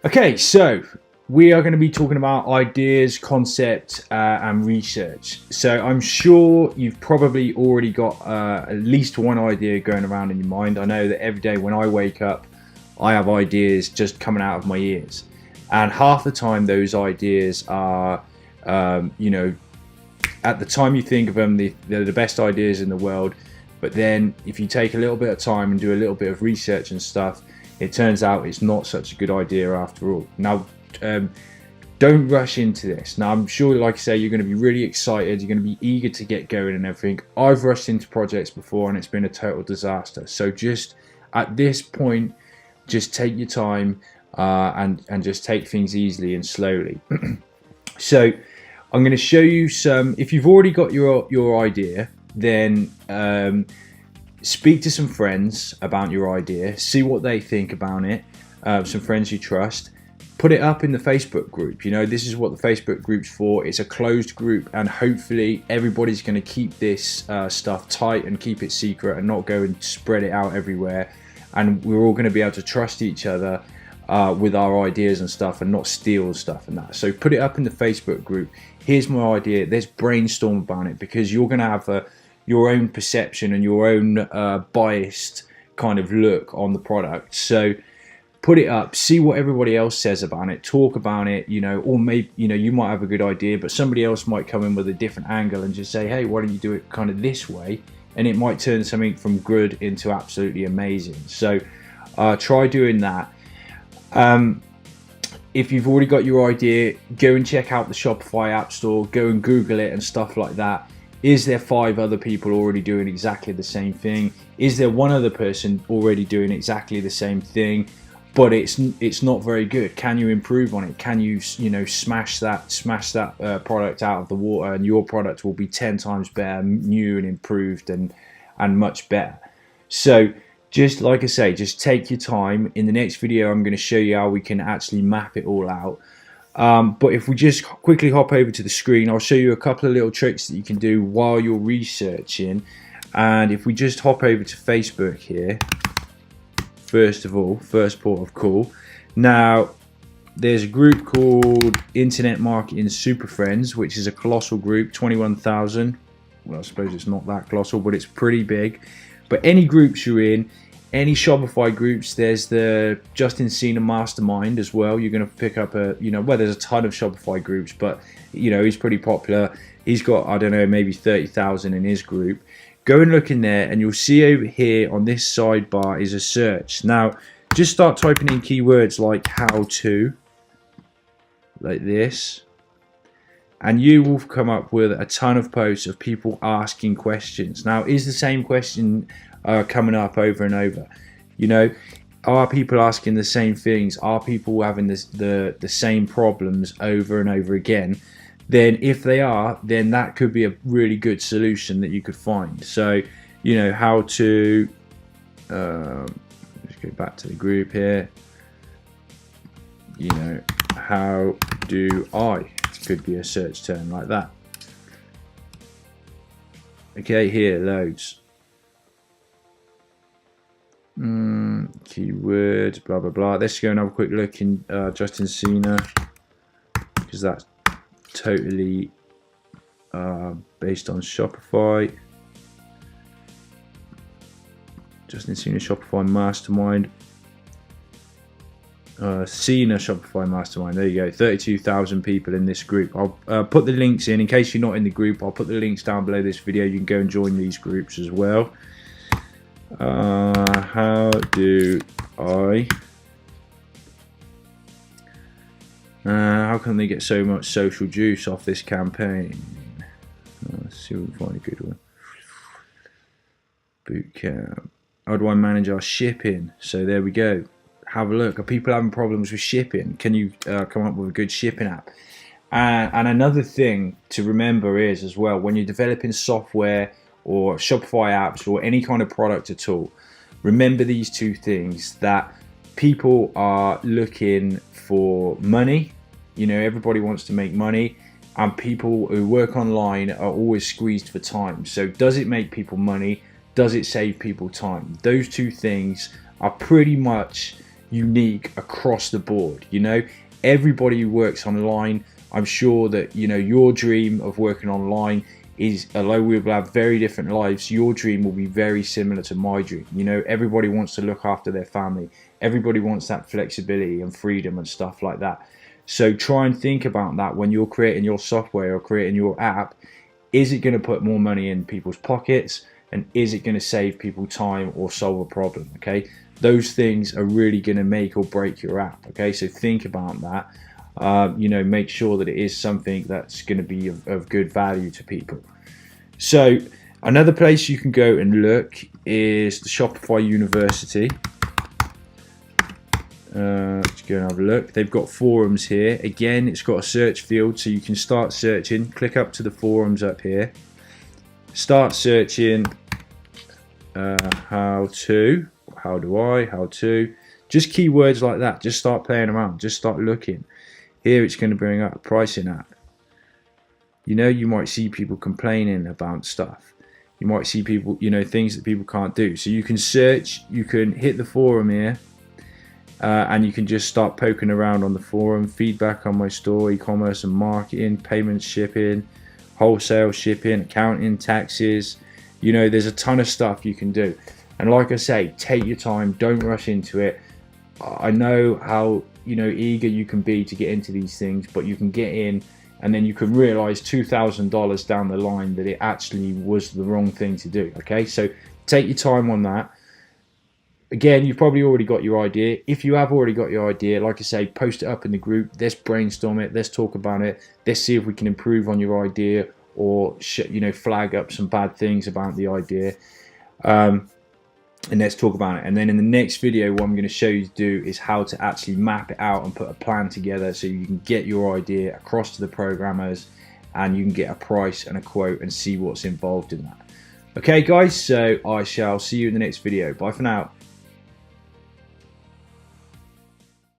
Okay, so we are going to be talking about ideas, concept, and research. So I'm sure you've probably already got at least one idea going around in your mind. I know that every day when I wake up, I have ideas just coming out of my ears. And half the time those ideas are, at the time you think of them, they're the best ideas in the world. But then if you take a little bit of time and do a little bit of research and stuff, it turns out it's not such a good idea after all. Now, don't rush into this. Now, I'm sure, like I say, you're going to be really excited. You're going to be eager to get going and everything. I've rushed into projects before and it's been a total disaster. So just at this point, just take your time and just take things easily and slowly. So I'm going to show you some. If you've already got your idea, then speak to some friends about your idea, see what they think about it, some friends you trust. Put it up in the Facebook group. You know, this is what the Facebook group's for. It's a closed group, and hopefully everybody's going to keep this stuff tight and keep it secret and not go and spread it out everywhere. And we're all going to be able to trust each other with our ideas and stuff, and not steal stuff and that. So put it up in the Facebook group. Here's my idea. Let's brainstorm about it, because you're going to have your own perception and your own biased kind of look on the product. So put it up, see what everybody else says about it, talk about it, or maybe, you might have a good idea, but somebody else might come in with a different angle and just say, hey, why don't you do it kind of this way? And it might turn something from good into absolutely amazing. So try doing that. If you've already got your idea, go and check out the Shopify App Store, go and Google it and stuff like that. Is there 5 other people already doing exactly the same thing? Is there one other person already doing exactly the same thing, but it's not very good? Can you improve on it? Can you smash that product out of the water, and your product will be 10 times better, new and improved and much better? So just like I say, just take your time. In the next video, I'm going to show you how we can actually map it all out. But if we just quickly hop over to the screen, I'll show you a couple of little tricks that you can do while you're researching. And if we just hop over to Facebook here, first of all, first port of call. Now, there's a group called Internet Marketing Super Friends, which is a colossal group, 21,000. Well, I suppose it's not that colossal, but it's pretty big. But any groups you're in, any Shopify groups, there's the Justin Cena Mastermind as well. You're going to pick up there's a ton of Shopify groups, but he's pretty popular. He's got, I don't know, maybe 30,000 in his group. Go and look in there, and you'll see over here on this sidebar is a search. Now, just start typing in keywords like how to, like this, and you will come up with a ton of posts of people asking questions. Now, is the same question coming up over and over? Are people asking the same things? Are people having the same problems over and over again? Then if they are, then that could be a really good solution that you could find. So, how to, let's go back to the group here. How do I? Could be a search term like that. Okay, here, loads. Keywords, blah, blah, blah. Let's go and have a quick look in Justin Cena, because that's totally based on Shopify. Justin Cena Shopify Mastermind. Cena Shopify Mastermind. There you go. 32,000 people in this group. I'll put the links in case you're not in the group. I'll put the links down below this video. You can go and join these groups as well. How do I? How can they get so much social juice off this campaign? Let's see if we can find a good one. Bootcamp. How do I manage our shipping? So there we go. Have a look. Are people having problems with shipping? Can you come up with a good shipping app? And another thing to remember is as well, when you're developing software or Shopify apps or any kind of product at all, remember these 2 things: that people are looking for money. Everybody wants to make money, and people who work online are always squeezed for time. So does it make people money? Does it save people time? Those 2 things are pretty much unique across the board. You know, everybody who works online, I'm sure that, you know, your dream of working online is, although we will have very different lives, your dream will be very similar to my dream. You know, everybody wants to look after their family. Everybody wants that flexibility and freedom and stuff like that. So try and think about that when you're creating your software or creating your app. Is it going to put more money in people's pockets? And is it going to save people time or solve a problem? Okay, those things are really going to make or break your app. Okay, so think about that. You know, make sure that it is something that's going to be of good value to people. So another place you can go and look is the Shopify University. Let's go and have a look. They've got forums here. Again, it's got a search field, so you can start searching. Click up to the forums up here. Start searching how to, just keywords like that. Just start playing around, just start looking. Here it's going to bring up a pricing app. You know, you might see people complaining about stuff. You might see people, you know, things that people can't do. So you can search, you can hit the forum here, and you can just start poking around on the forum. Feedback on my store, e-commerce and marketing, payments, shipping, wholesale shipping, accounting, taxes. You know, there's a ton of stuff you can do. And like I say, take your time, don't rush into it. I know how, you know, eager you can be to get into these things, but you can get in and then you can realize $2,000 down the line that it actually was the wrong thing to do. Okay, so take your time on that. Again, you've probably already got your idea. If you have already got your idea, like I say, post it up in the group. Let's brainstorm it. Let's talk about it. Let's see if we can improve on your idea, or you know, flag up some bad things about the idea. And let's talk about it. And then in the next video, what I'm going to show you to do is how to actually map it out and put a plan together so you can get your idea across to the programmers and you can get a price and a quote and see what's involved in that. Okay guys, so I shall see you in the next video. Bye for now.